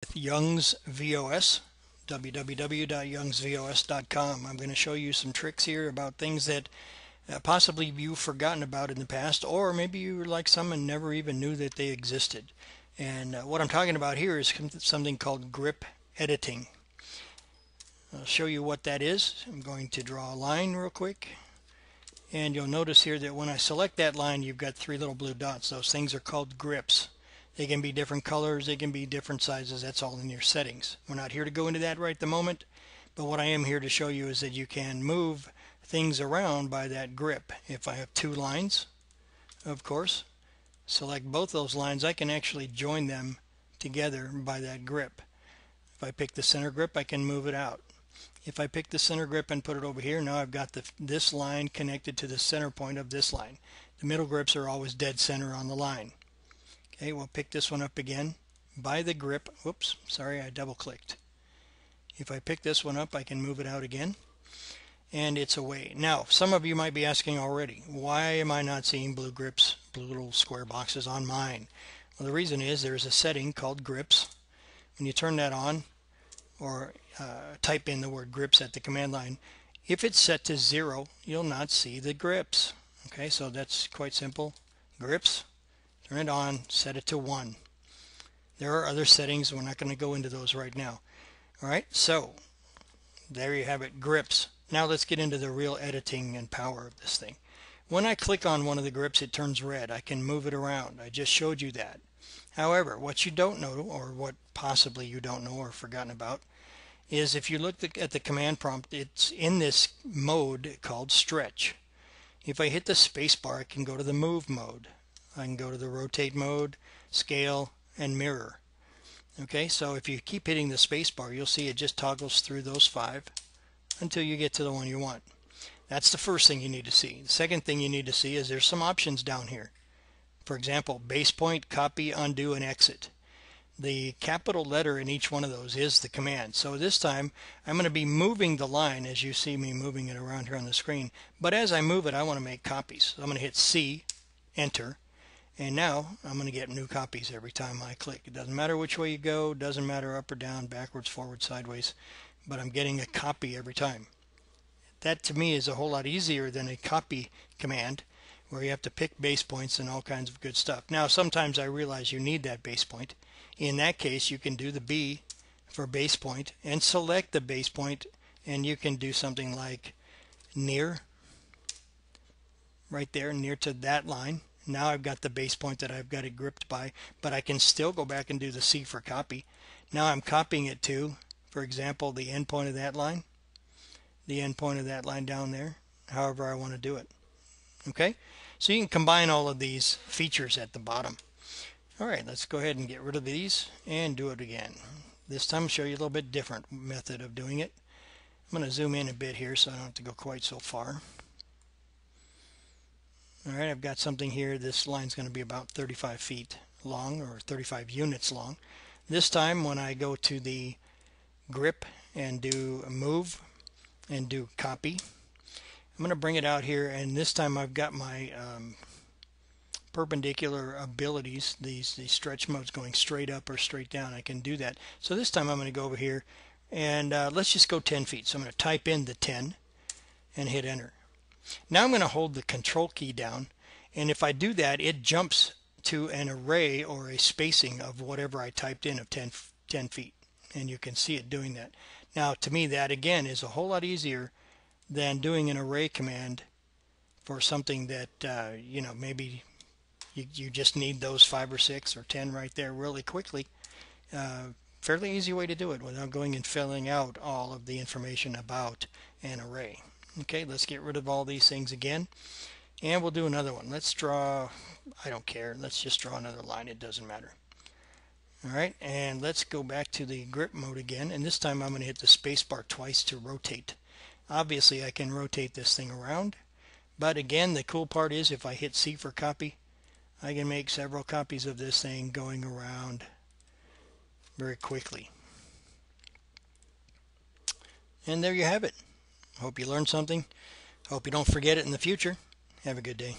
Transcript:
With Youngs VOS, www.youngsvos.com. I'm going to show you some tricks here about things that possibly you've forgotten about in the past, or maybe you were like some and never even knew that they existed. And what I'm talking about here is something called grip editing. I'll show you what that is. I'm going to draw a line real quick. And you'll notice here that when I select that line, you've got three little blue dots. Those things are called grips. They can be different colors, they can be different sizes, that's all in your settings. We're not here to go into that right at the moment, but what I am here to show you is that you can move things around by that grip. If I have two lines, of course, select both those lines, I can actually join them together by that grip. If I pick the center grip, I can move it out. If I pick the center grip and put it over here, now I've got this line connected to the center point of this line. The middle grips are always dead center on the line. Okay, we'll pick this one up again by the grip. Whoops, sorry, I double clicked. If I pick this one up, I can move it out again, and it's away. Now, some of you might be asking already, why am I not seeing blue grips, blue little square boxes on mine? Well, the reason is there's a setting called grips. When you turn that on, or type in the word grips at the command line, if it's set to 0, you'll not see the grips. Okay, so that's quite simple. Grips. Turn it on, set it to 1. There are other settings, we're not going to go into those right now. Alright, so there you have it, grips. Now let's get into the real editing and power of this thing. When I click on one of the grips, it turns red. I can move it around. I just showed you that. However, what you don't know, or what possibly you don't know or forgotten about, is if you look at the command prompt, it's in this mode called stretch. If I hit the space bar, I can go to the move mode. I can go to the rotate mode, scale, and mirror. Okay, so if you keep hitting the space bar, you'll see it just toggles through those 5 until you get to the one you want. That's the first thing you need to see. The second thing you need to see is there's some options down here. For example, base point, copy, undo, and exit. The capital letter in each one of those is the command. So this time I'm going to be moving the line as you see me moving it around here on the screen. But as I move it, I want to make copies. So I'm going to hit C, enter. And now I'm going to get new copies every time I click. It doesn't matter which way you go, doesn't matter up or down, backwards, forward, sideways, but I'm getting a copy every time. That to me is a whole lot easier than a copy command where you have to pick base points and all kinds of good stuff. Now sometimes I realize you need that base point. In that case you can do the B for base point and select the base point, and you can do something like near, right there, near to that line. Now I've got the base point that I've got it gripped by, but I can still go back and do the C for copy. Now I'm copying it to, for example, the end point of that line, the end point of that line down there, however I want to do it. Okay, so you can combine all of these features at the bottom. Alright, let's go ahead and get rid of these and do it again. This time I'll show you a little bit different method of doing it. I'm going to zoom in a bit here so I don't have to go quite so far. Alright, I've got something here. This line's going to be about 35 feet long, or 35 units long. This time when I go to the grip and do a move and do copy, I'm going to bring it out here, and this time I've got my perpendicular abilities, these stretch modes going straight up or straight down. I can do that. So this time I'm going to go over here and let's just go 10 feet. So I'm going to type in the 10 and hit enter. Now I'm going to hold the control key down, and if I do that, it jumps to an array or a spacing of whatever I typed in of 10 feet, and you can see it doing that. Now to me that again is a whole lot easier than doing an array command for something that you know, maybe you just need those 5 or 6 or 10 right there really quickly. Fairly easy way to do it without going and filling out all of the information about an array. Okay, let's get rid of all these things again, and we'll do another one. Let's draw, I don't care, let's just draw another line, it doesn't matter. Alright, and let's go back to the grip mode again, and this time I'm going to hit the space bar twice to rotate. Obviously I can rotate this thing around, but again the cool part is if I hit C for copy, I can make several copies of this thing going around very quickly. And there you have it. Hope you learned something. Hope you don't forget it in the future. Have a good day.